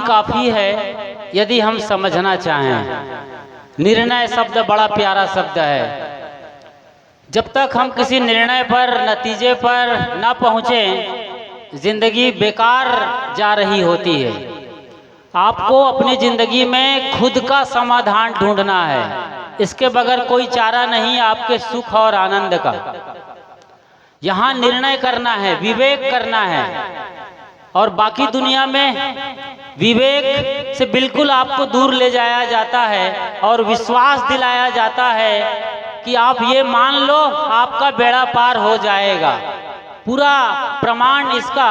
काफ़ी है यदि हम समझना चाहें। निर्णय शब्द बड़ा प्यारा शब्द है। जब तक हम किसी निर्णय पर, नतीजे पर न पहुँचें, जिंदगी बेकार जा रही होती है। आपको अपनी जिंदगी में खुद का समाधान ढूंढना है। इसके बगैर कोई चारा नहीं आपके सुख और आनंद का। यहाँ निर्णय करना है, विवेक करना है। और बाकी दुनिया में विवेक से बिल्कुल आपको दूर ले जाया जाता है और विश्वास दिलाया जाता है कि आप ये मान लो आपका बेड़ा पार हो जाएगा। पूरा प्रमाण इसका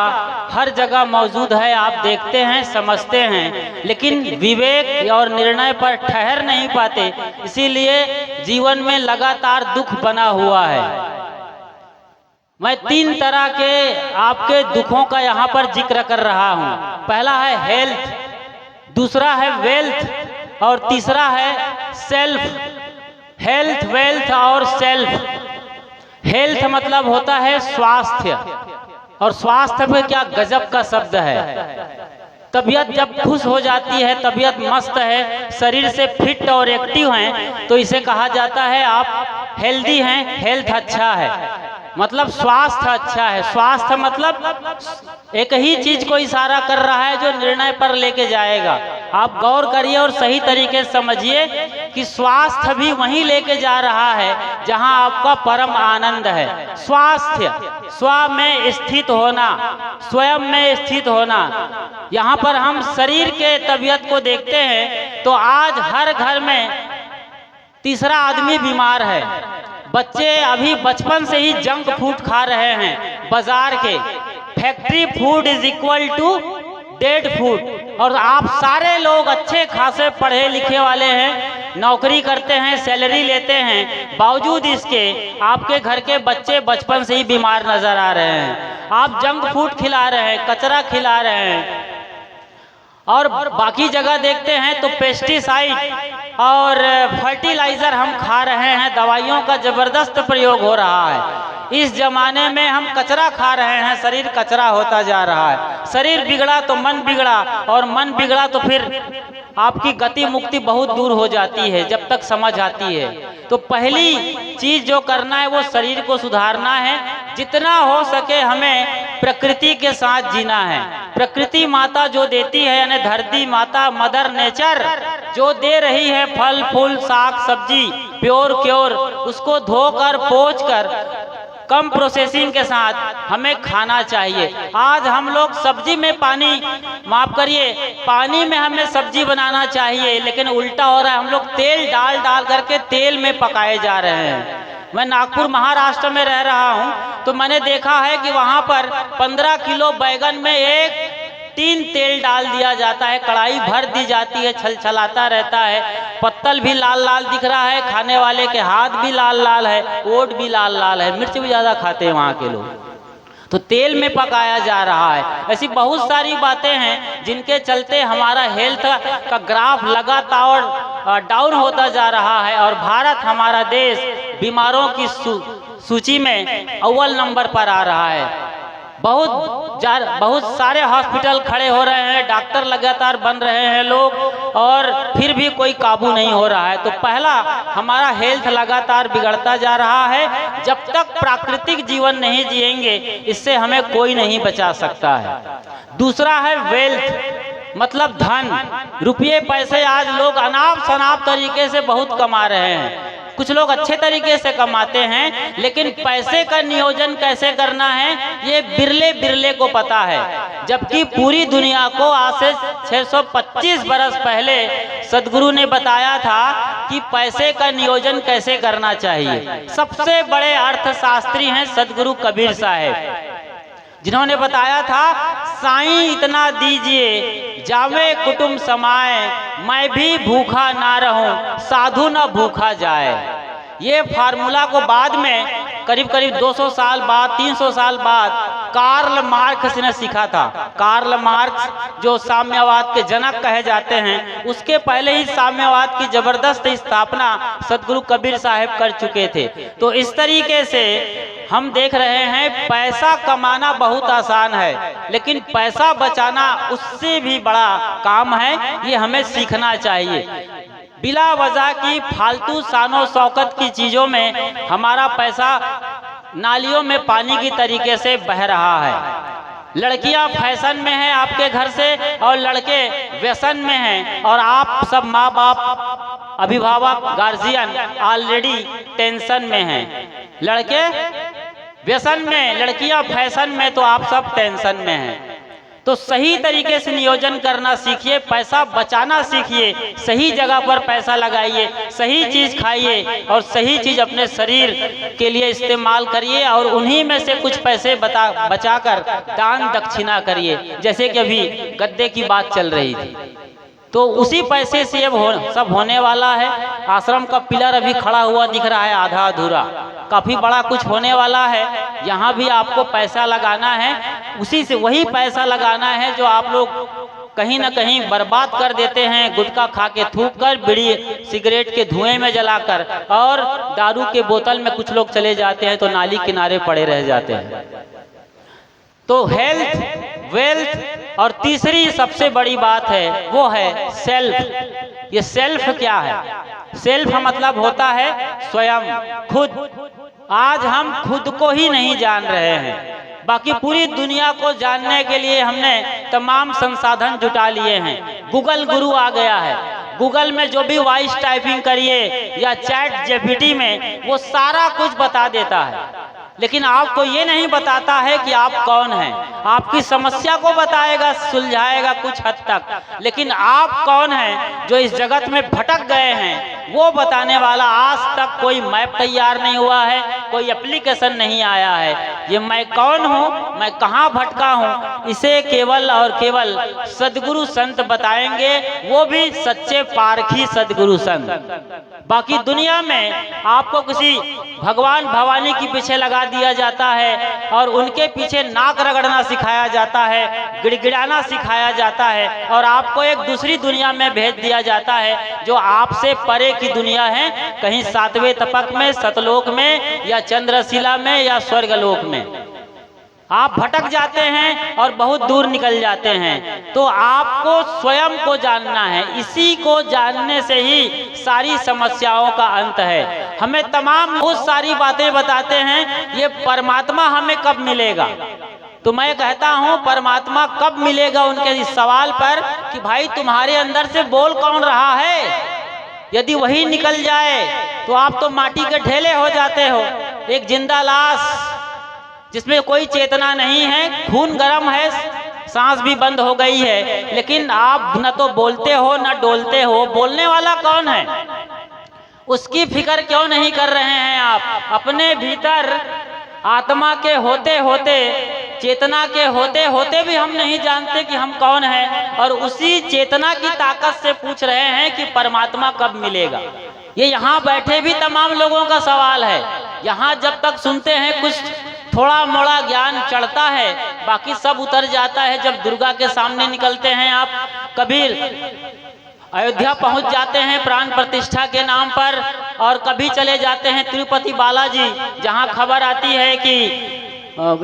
हर जगह मौजूद है, आप देखते हैं, समझते हैं, लेकिन विवेक और निर्णय पर ठहर नहीं पाते। इसीलिए जीवन में लगातार दुख बना हुआ है। मैं 3 तरह के आपके दुखों का यहाँ पर जिक्र कर रहा हूँ। पहला है हेल्थ, दूसरा है वेल्थ और तीसरा है सेल्फ। हेल्थ, वेल्थ और सेल्फ। हेल्थ मतलब होता है स्वास्थ्य, और स्वास्थ्य में क्या गजब का शब्द है। तबीयत जब खुश हो जाती है, तबीयत मस्त है, शरीर से फिट और एक्टिव हैं, तो इसे कहा जाता है आप हेल्दी हैं, हेल्थ अच्छा है, मतलब स्वास्थ्य अच्छा है। स्वास्थ्य मतलब एक ही चीज को इशारा कर रहा है जो निर्णय पर लेके जाएगा। आप गौर करिए और सही तरीके से समझिए कि स्वास्थ्य भी वहीं लेके जा रहा है जहां आपका परम आनंद है। स्वास्थ्य, स्व में स्थित होना, स्वयं में स्थित होना। यहाँ पर हम शरीर के तबीयत को देखते हैं तो आज हर घर में तीसरा आदमी बीमार है। बच्चे अभी बचपन से ही जंक फूड खा रहे हैं बाजार के। Factory food is equal to dead food. और आप सारे लोग अच्छे खासे पढ़े लिखे वाले हैं, नौकरी करते हैं, सैलरी लेते हैं, बावजूद इसके आपके घर के बच्चे बचपन से ही बीमार नजर आ रहे हैं। आप जंक फूड खिला रहे हैं, कचरा खिला रहे हैं। और बाकी जगह देखते हैं तो पेस्टिसाइड और फर्टिलाइजर हम खा रहे हैं, दवाइयों का जबरदस्त प्रयोग हो रहा है। इस जमाने में हम कचरा खा रहे हैं, शरीर कचरा होता जा रहा है। शरीर बिगड़ा तो मन बिगड़ा, और मन बिगड़ा तो फिर आपकी गति मुक्ति बहुत दूर हो जाती है जब तक समझ आती है। तो पहली चीज जो करना है वो शरीर को सुधारना है। जितना हो सके हमें प्रकृति के साथ जीना है। प्रकृति माता जो देती है, यानी धरती माता, मदर नेचर जो दे रही है फल फूल साग सब्जी प्योर क्योर, उसको धोकर पोंछ कर कम प्रोसेसिंग के साथ हमें खाना चाहिए। आज हम लोग सब्जी में पानी, माफ करिए, पानी में हमें सब्जी बनाना चाहिए, लेकिन उल्टा हो रहा है। हम लोग तेल डाल डाल करके तेल में पकाए जा रहे हैं। मैं नागपुर महाराष्ट्र में रह रहा हूँ तो मैंने देखा है कि वहाँ पर 15 किलो बैगन में 1 टीन तेल डाल दिया जाता है, कढ़ाई भर दी जाती है, छलछलाता रहता है, पत्तल भी लाल लाल दिख रहा है, खाने वाले के हाथ भी लाल लाल है, ओट भी लाल लाल है, मिर्च भी ज़्यादा खाते हैं वहाँ के लोग। तो तेल में पकाया जा रहा है। ऐसी बहुत सारी बातें हैं जिनके चलते हमारा हेल्थ का ग्राफ लगातार डाउन होता जा रहा है, और भारत हमारा देश बीमारों की सूची में अव्वल नंबर पर आ रहा है। बहुत सारे हॉस्पिटल खड़े हो रहे हैं, डॉक्टर लगातार बन रहे हैं लोग, और फिर भी कोई काबू नहीं हो रहा है। तो पहला, हमारा हेल्थ लगातार बिगड़ता जा रहा है। जब तक प्राकृतिक जीवन नहीं जिएंगे, इससे हमें कोई नहीं बचा सकता है। दूसरा है वेल्थ, मतलब धन, रुपये पैसे। आज लोग अनाप शनाप तरीके से बहुत कमा रहे हैं। कुछ लोग अच्छे तरीके से कमाते हैं, लेकिन पैसे का नियोजन कैसे करना है ये बिरले बिरले को पता है। जबकि पूरी दुनिया को आज से 625 बरस पहले सदगुरु ने बताया था कि पैसे का नियोजन कैसे करना चाहिए। सबसे बड़े अर्थशास्त्री हैं सदगुरु कबीर साहब, जिन्होंने बताया था, साईं इतना दीजिए जावे कुटुंब समाए, मैं भी भूखा ना रहूं साधु ना भूखा जाए। ये फार्मूला को बाद में करीब 200 साल बाद, 300 साल बाद कार्ल मार्क्स ने सीखा था। कार्ल मार्क्स जो साम्यवाद के जनक कहे जाते हैं, उसके पहले ही साम्यवाद की जबरदस्त स्थापना सदगुरु कबीर साहब कर चुके थे। तो इस तरीके से हम देख रहे हैं पैसा कमाना बहुत आसान है, लेकिन पैसा बचाना उससे भी बड़ा काम है। ये हमें सीखना चाहिए। बिला वजह की फालतू शानो शौकत की चीज़ों में हमारा पैसा नालियों में पानी की तरीके से बह रहा है। लड़कियां फैशन में हैं आपके घर से, और लड़के व्यसन में हैं, और आप सब माँ बाप, अभिभावक, गार्जियन ऑलरेडी टेंशन में हैं। लड़के व्यसन में, लड़कियां फैशन में, तो आप सब टेंशन में हैं। तो सही तरीके से नियोजन करना सीखिए, पैसा बचाना सीखिए, सही जगह पर पैसा लगाइए, सही चीज़ खाइए और सही चीज़ अपने शरीर के लिए इस्तेमाल करिए, और उन्हीं में से कुछ पैसे बचाकर दान दक्षिणा करिए। जैसे कि अभी गद्दे की बात चल रही थी, तो उसी पैसे से अब सब होने वाला है। आश्रम का पिलर अभी खड़ा हुआ दिख रहा है, आधा अधूरा, काफ़ी बड़ा कुछ होने वाला है। यहाँ भी आपको पैसा लगाना है, उसी से वही पैसा लगाना है जो आप लोग कहीं ना कहीं बर्बाद कर देते हैं, गुटखा खा के, थूक कर, बीड़ी सिगरेट के धुएं में जलाकर, और दारू के बोतल में कुछ लोग चले जाते हैं तो नाली किनारे पड़े रह जाते हैं। तो हेल्थ, वेल्थ, और तीसरी सबसे बड़ी बात है वो है सेल्फ। ये सेल्फ क्या है? सेल्फ मतलब होता है स्वयं, खुद। आज हम खुद को ही नहीं जान रहे हैं, बाकी पूरी दुनिया को जानने के लिए हमने तमाम संसाधन जुटा लिए हैं। गूगल गुरु आ गया है, गूगल में जो भी वॉइस टाइपिंग करिए या चैट जीपीटी में, वो सारा कुछ बता देता है, लेकिन आपको ये नहीं बताता है कि आप कौन हैं। आपकी समस्या को बताएगा, सुलझाएगा कुछ हद तक, लेकिन आप कौन हैं, जो इस जगत में भटक गए हैं, वो बताने वाला आज तक कोई मैप तैयार नहीं हुआ है, कोई एप्लीकेशन नहीं आया है। ये मैं कौन हूँ, मैं कहाँ भटका हूँ, इसे केवल और केवल सदगुरु संत बताएंगे, वो भी सच्चे पारखी सदगुरु संत। बाकी दुनिया में आपको किसी भगवान भवानी के पीछे लगा दिया जाता है और उनके पीछे नाक रगड़ना सिखाया जाता है, गिड़गिड़ाना सिखाया जाता है, और आपको एक दूसरी दुनिया में भेज दिया जाता है जो आपसे परे की दुनिया है, कहीं सातवें तपक में, सतलोक में, या चंद्रशिला में, या स्वर्गलोक में। आप भटक जाते हैं और बहुत दूर निकल जाते हैं। तो आपको स्वयं को जानना है, इसी को जानने से ही सारी समस्याओं का अंत है। हमें तमाम बहुत सारी बातें बताते हैं, ये परमात्मा हमें कब मिलेगा। तो मैं कहता हूँ परमात्मा कब मिलेगा, उनके इस सवाल पर कि भाई तुम्हारे अंदर से बोल कौन रहा है। यदि वही निकल जाए तो आप तो माटी के ढेले हो जाते हो, एक जिंदा लाश जिसमें कोई चेतना नहीं है, खून गर्म है, सांस भी बंद हो गई है, लेकिन आप न तो बोलते हो न डोलते हो। बोलने वाला कौन है, उसकी फिक्र क्यों नहीं कर रहे हैं आप? अपने भीतर आत्मा के होते होते, चेतना के होते होते भी हम नहीं जानते कि हम कौन हैं, और उसी चेतना की ताकत से पूछ रहे हैं कि परमात्मा कब मिलेगा। ये यहाँ बैठे भी तमाम लोगों का सवाल है। यहाँ जब तक सुनते हैं कुछ थोड़ा मोड़ा ज्ञान चढ़ता है, बाकी सब उतर जाता है जब दुर्गा के सामने निकलते हैं। आप कबीर अयोध्या पहुंच जाते हैं प्राण प्रतिष्ठा के नाम पर, और कभी चले जाते हैं तिरुपति बालाजी, जहां खबर आती है कि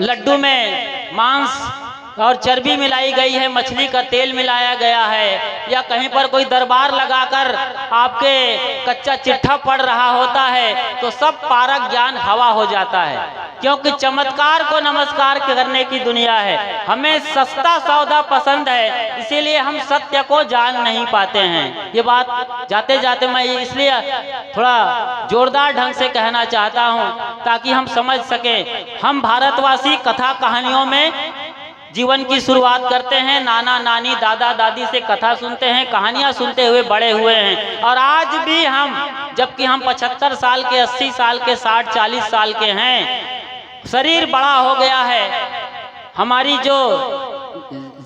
लड्डू में मांस और चर्बी मिलाई गई है, मछली का तेल मिलाया गया है, या कहीं पर कोई दरबार लगाकर आपके कच्चा चिट्ठा पड़ रहा होता है, तो सब पारक ज्ञान हवा हो जाता है, क्योंकि चमत्कार को नमस्कार करने की दुनिया है। हमें सस्ता सौदा पसंद है, इसीलिए हम सत्य को जान नहीं पाते हैं। ये बात जाते जाते मैं इसलिए थोड़ा जोरदार ढंग से कहना चाहता हूँ ताकि हम समझ सकें। हम भारतवासी कथा कहानियों में जीवन की शुरुआत करते हैं, नाना नानी दादा दादी से कथा सुनते हैं, कहानियाँ सुनते हुए बड़े हुए हैं, और आज भी हम, जबकि हम 75 साल के, 80 साल के, 60-40 साल के हैं, शरीर बड़ा हो गया है, हमारी जो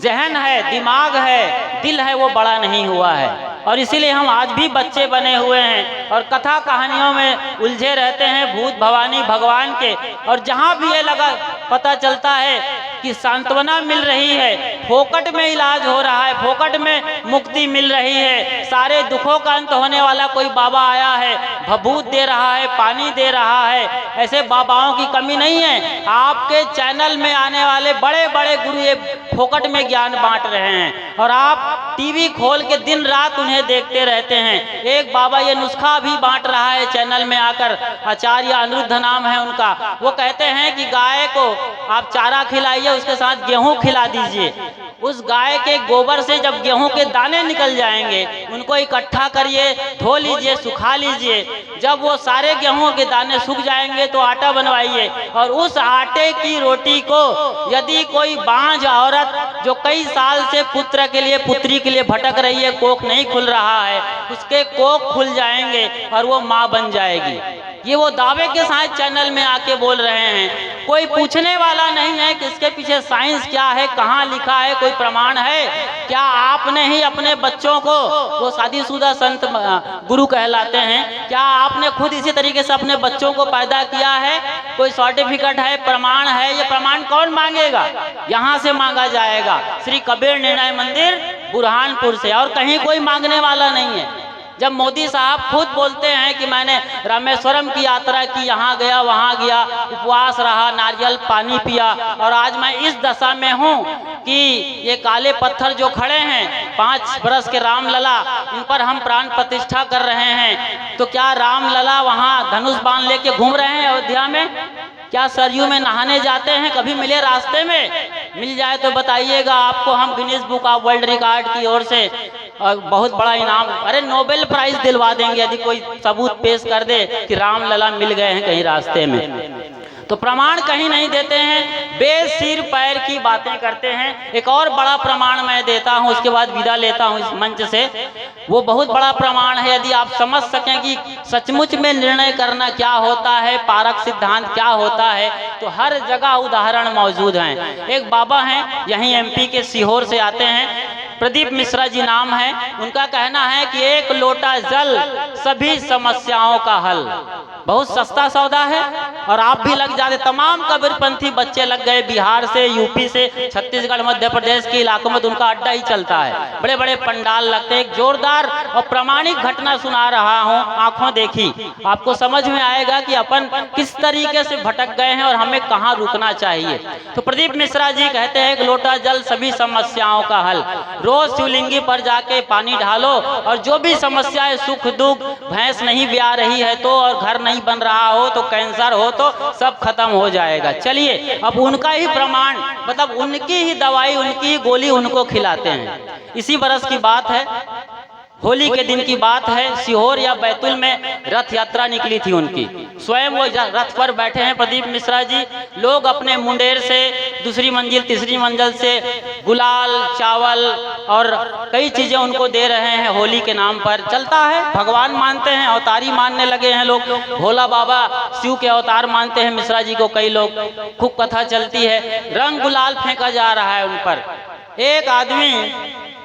जहन है, दिमाग है, दिल है, वो बड़ा नहीं हुआ है, और इसीलिए हम आज भी बच्चे बने हुए हैं और कथा कहानियों में उलझे रहते हैं, भूत भवानी भगवान के। और जहाँ भी ये लगा पता चलता है कि सांत्वना मिल रही है, फोकट में इलाज हो रहा है, फोकट में मुक्ति मिल रही है, सारे दुखों का अंत होने वाला कोई बाबा आया है, भभूत दे रहा है, पानी दे रहा है। ऐसे बाबाओं की कमी नहीं है। आपके चैनल में आने वाले बड़े बड़े गुरु ये फोकट में ज्ञान बांट रहे हैं और आप टीवी खोल के दिन रात उन्हें देखते रहते हैं। एक बाबा ये नुस्खा भी बांट रहा है चैनल में आकर, आचार्य अनिरुद्ध नाम है उनका। वो कहते हैं कि गाय को आप चारा खिलाइए, उसके साथ गेहूं खिला दीजिए। उस गाय के गोबर से जब गेहूं के दाने निकल जाएंगे, उनको इकट्ठा करिए, धो लीजिए, सुखा लीजिए। जब वो सारे गेहूं के दाने सूख जाएंगे तो आटा बनवाइए और उस आटे की रोटी को यदि कोई बांझ औरत जो कई साल से पुत्र के लिए, पुत्री के लिए भटक रही है, कोख नहीं खुल रहा है, उसके कोख खुल जाएंगे और वो माँ बन जाएगी। ये वो दावे के साथ चैनल में आके बोल रहे हैं। कोई पूछने वाला नहीं है कि इसके पीछे साइंस क्या है, कहाँ लिखा है, कोई प्रमाण है क्या? आपने ही अपने बच्चों को, वो शादीशुदा संत गुरु कहलाते हैं, क्या आपने खुद इसी तरीके से अपने बच्चों को पैदा किया है? कोई सर्टिफिकेट है, प्रमाण है? ये प्रमाण कौन मांगेगा? यहाँ से मांगा जाएगा, श्री कबीर निर्णय मंदिर बुरहानपुर से, और कहीं कोई मांगने वाला नहीं है। जब मोदी साहब खुद बोलते हैं कि मैंने रामेश्वरम की यात्रा की, यहाँ गया वहाँ गया, उपवास रहा, नारियल पानी पिया, और आज मैं इस दशा में हूँ कि ये काले पत्थर जो खड़े हैं 5 बरस के रामलला, इन पर हम प्राण प्रतिष्ठा कर रहे हैं। तो क्या रामलला वहाँ धनुष बाण लेके घूम रहे हैं अयोध्या में? क्या सरयू में नहाने जाते हैं? कभी मिले रास्ते में? मिल जाए तो बताइएगा, आपको हम Guinness book of world record की ओर से बहुत बड़ा इनाम, अरे नोबेल प्राइज दिलवा देंगे यदि कोई सबूत पेश कर दे कि रामलला मिल गए हैं कहीं रास्ते में। तो प्रमाण कहीं नहीं देते हैं, बेसिर पैर की बातें करते हैं। एक और बड़ा प्रमाण मैं देता हूं, उसके बाद विदा लेता हूं इस मंच से। वो बहुत बड़ा प्रमाण है, यदि आप समझ सकें कि सचमुच में निर्णय करना क्या होता है, पारक सिद्धांत क्या होता है, तो हर जगह उदाहरण मौजूद हैं। एक बाबा हैं, यहीं एमपी के सीहोर से आते हैं, प्रदीप मिश्रा जी नाम है। उनका कहना है कि 1 लोटा जल सभी समस्याओं का हल। बहुत सस्ता सौदा है और आप भी लग जाते। तमाम कबीरपंथी बच्चे लग गए, बिहार से, यूपी से, छत्तीसगढ़, मध्य प्रदेश के इलाकों में तो उनका अड्डा ही चलता है। बड़े बड़े पंडाल लगते हैं। एक जोरदार और प्रामाणिक घटना सुना रहा हूँ, आंखों देखी, आपको समझ में आएगा कि अपन किस तरीके से भटक गए हैं और हमें कहाँ रुकना चाहिए। तो प्रदीप मिश्रा जी कहते हैं 1 लोटा जल सभी समस्याओं का हल। रोज शिवलिंगी पर जाके पानी ढालो और जो भी समस्याएं, सुख दुख, भैंस नहीं ब्याह रही है तो, और घर नहीं बन रहा हो तो, कैंसर हो तो, सब खत्म हो जाएगा। चलिए अब उनका ही प्रमाण, मतलब उनकी ही दवाई, उनकी ही गोली उनको खिलाते हैं। इसी बरस की बात है, होली के दिन की बात है, सीहोर या बैतूल में रथ यात्रा निकली थी उनकी। स्वयं वो रथ पर बैठे हैं प्रदीप मिश्रा जी। लोग अपने मुंडेर से दूसरी मंजिल, तीसरी मंजिल से गुलाल, चावल और कई चीजें उनको दे रहे हैं होली के नाम पर। चलता है, भगवान मानते हैं, अवतारी मानने लगे हैं लोग। भोला बाबा शिव के अवतार मानते हैं मिश्रा जी को कई लोग। खूब कथा चलती है, रंग गुलाल फेंका जा रहा है उन पर। एक आदमी,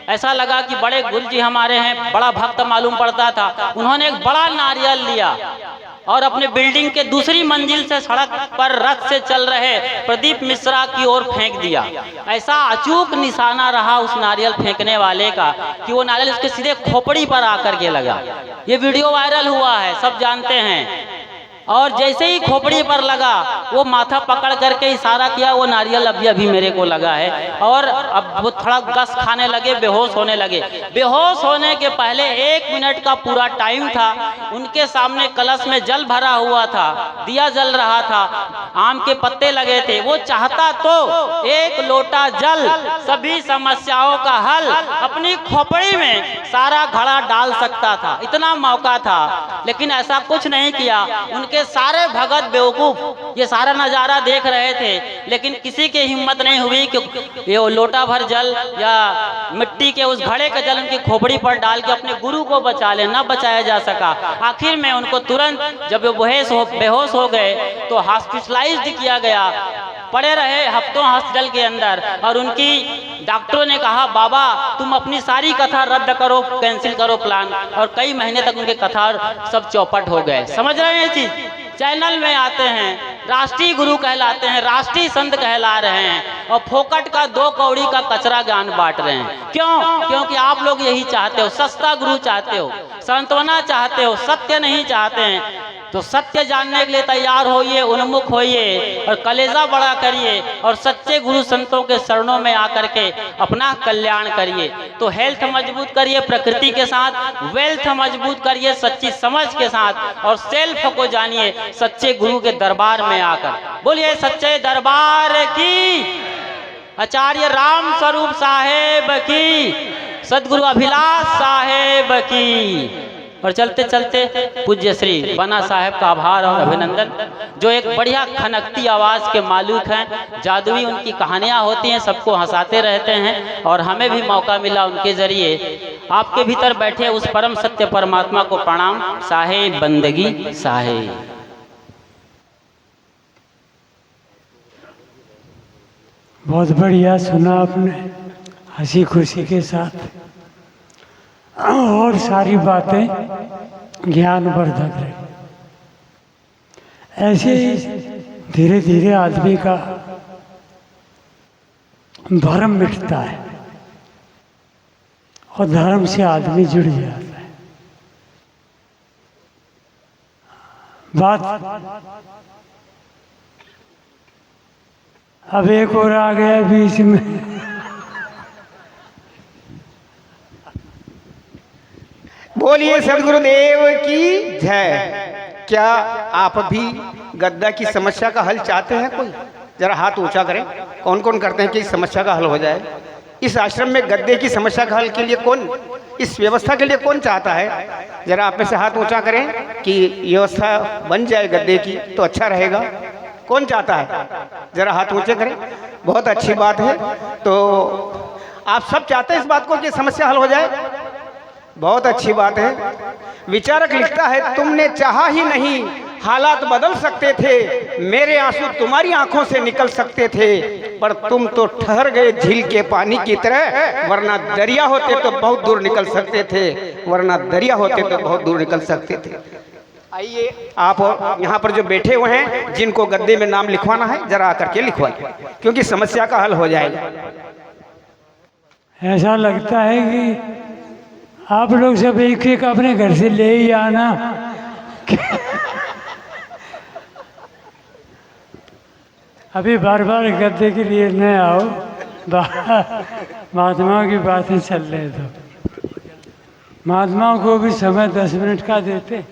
ऐसा लगा कि बड़े गुरुजी हमारे हैं, बड़ा भक्त मालूम पड़ता था, उन्होंने एक बड़ा नारियल लिया और अपने बिल्डिंग के दूसरी मंजिल से सड़क पर रथ से चल रहे प्रदीप मिश्रा की ओर फेंक दिया। ऐसा अचूक निशाना रहा उस नारियल फेंकने वाले का कि वो नारियल उसके सीधे खोपड़ी पर आकर के लगा। ये वीडियो वायरल हुआ है, सब जानते हैं। और जैसे ही खोपड़ी पर लगा, वो माथा पकड़ करके इशारा किया, वो नारियल अभी अभी मेरे को लगा है। और अब वो थोड़ा गस खाने लगे, बेहोश होने लगे। बेहोश होने के पहले 1 मिनट का पूरा टाइम था। उनके सामने कलश में जल भरा हुआ था, दिया जल रहा था, आम के पत्ते लगे थे। वो चाहता तो 1 लोटा जल सभी समस्याओं का हल अपनी खोपड़ी में सारा घड़ा डाल सकता था, इतना मौका था। लेकिन ऐसा कुछ नहीं किया। उनके सारे भगत बेवकूफ ये सारा नजारा देख रहे थे, लेकिन किसी की हिम्मत नहीं हुई कि ये लोटा भर जल या मिट्टी के उस घड़े का जल उनकी खोपड़ी पर डाल के अपने गुरु को बचा ले। न बचाया जा सका। आखिर में उनको तुरंत जब वो बेहोश हो गए तो हॉस्पिटलाइज्ड किया गया। पड़े रहे हफ्तों हॉस्पिटल के अंदर और उनकी डॉक्टरों ने कहा, बाबा तुम अपनी सारी कथा रद्द करो, कैंसिल करो प्लान। और कई महीने तक उनके कथा सब चौपट हो गए। समझ रहे हैं चीज? चैनल में आते हैं, राष्ट्रीय गुरु कहलाते हैं, राष्ट्रीय संत कहला रहे हैं, और फोकट का 2 कौड़ी का कचरा ज्ञान बांट रहे हैं। क्यों? क्योंकि आप लोग यही चाहते हो, सस्ता गुरु चाहते हो, सांत्वना चाहते हो, सत्य नहीं चाहते हैं। तो सत्य जानने के लिए तैयार होइए, उन्मुख होइए और कलेजा बड़ा करिए और सच्चे गुरु संतों के शरणों में आकर के अपना कल्याण करिए। तो हेल्थ मजबूत करिए प्रकृति के साथ, वेल्थ मजबूत करिए सच्ची समझ के साथ, और सेल्फ को जानिए सच्चे गुरु के दरबार में आकर। बोलिए सच्चे दरबार की, आचार्य राम स्वरूप साहेब की, सदगुरु अभिलाष साहेब की। और चलते चलते पूज्य श्री बना साहेब का आभार और अभिनंदन, जो एक बढ़िया खनकती आवाज़ के मालिक हैं। जादुई उनकी कहानियाँ होती हैं, सबको हंसाते रहते हैं, और हमें भी मौका मिला उनके ज़रिए आपके भीतर बैठे उस परम सत्य परमात्मा को प्रणाम। साहेब बंदगी साहेब। बहुत बढ़िया सुना आपने, हंसी खुशी के साथ, और सारी बातें ज्ञानवर्धक रही। ऐसे ही धीरे धीरे आदमी का भरम मिटता है और धर्म से आदमी जुड़ जाता है। बात अब एक और आ गया बीच में। बोलिए सदगुरुदेव की जय। क्या आप भी गद्दा की समस्या का हल चाहते हैं? कोई जरा हाथ ऊंचा करें। कौन कौन करते हैं कि इस समस्या का हल हो जाए? इस आश्रम में गद्दे की समस्या का हल के लिए कौन, इस व्यवस्था के लिए कौन चाहता है? जरा आप में से हाथ ऊंचा करें कि व्यवस्था बन जाए गद्दे की तो अच्छा रहेगा। कौन चाहता है? जरा हाथ ऊंचे करें। बहुत अच्छी बात है। तो आप सब चाहते हैं इस बात को कि समस्या हल हो जाए? बहुत अच्छी बात है। विचारक लिखता है, तुमने चाहा ही नहीं हालात बदल सकते थे, मेरे आंसू तुम्हारी आंखों से निकल सकते थे, पर तुम तो ठहर गए झील के पानी की तरह, वरना दरिया होते तो बहुत दूर निकल सकते थे, वरना दरिया होते तो बहुत दूर निकल सकते थे। आइए आप यहाँ पर जो बैठे हुए हैं, जिनको गद्दे में नाम लिखवाना है जरा आकर के लिखवाइए, क्योंकि समस्या का हल हो जाएगा। ऐसा लगता है कि आप लोग सब एक एक अपने घर से ले ही आना। अभी बार बार गद्दे के लिए न आओ, महात्मा की बातें चल रहे तो महात्माओं को भी समय 10 मिनट का देते,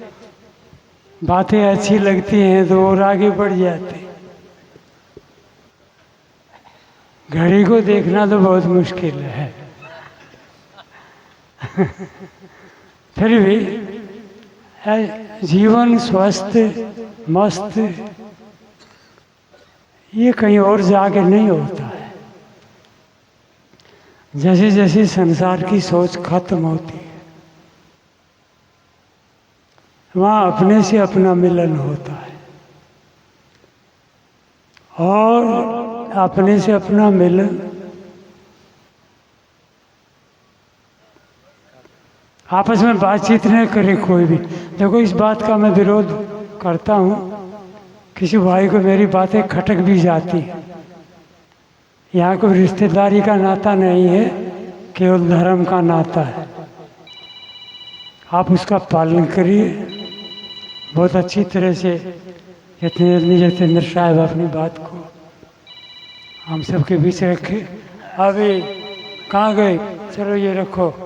बातें अच्छी लगती हैं तो और आगे बढ़ जाते। घड़ी को देखना तो बहुत मुश्किल है। फिर भी जीवन स्वस्थ मस्त ये कहीं और जाके नहीं होता है। जैसे जैसे संसार की सोच खत्म होती है, वहाँ अपने से अपना मिलन होता है, और अपने से अपना मिलन आपस में बातचीत न करे कोई भी। देखो इस बात का मैं विरोध करता हूँ, किसी भाई को मेरी बातें खटक भी जाती है। यहाँ कोई रिश्तेदारी का नाता नहीं है, केवल धर्म का नाता है। आप उसका पालन करिए बहुत अच्छी तरह से। जतेंद्र साहब अपनी बात को हम सबके बीच रखे। अभी कहाँ गए? चलो ये रखो।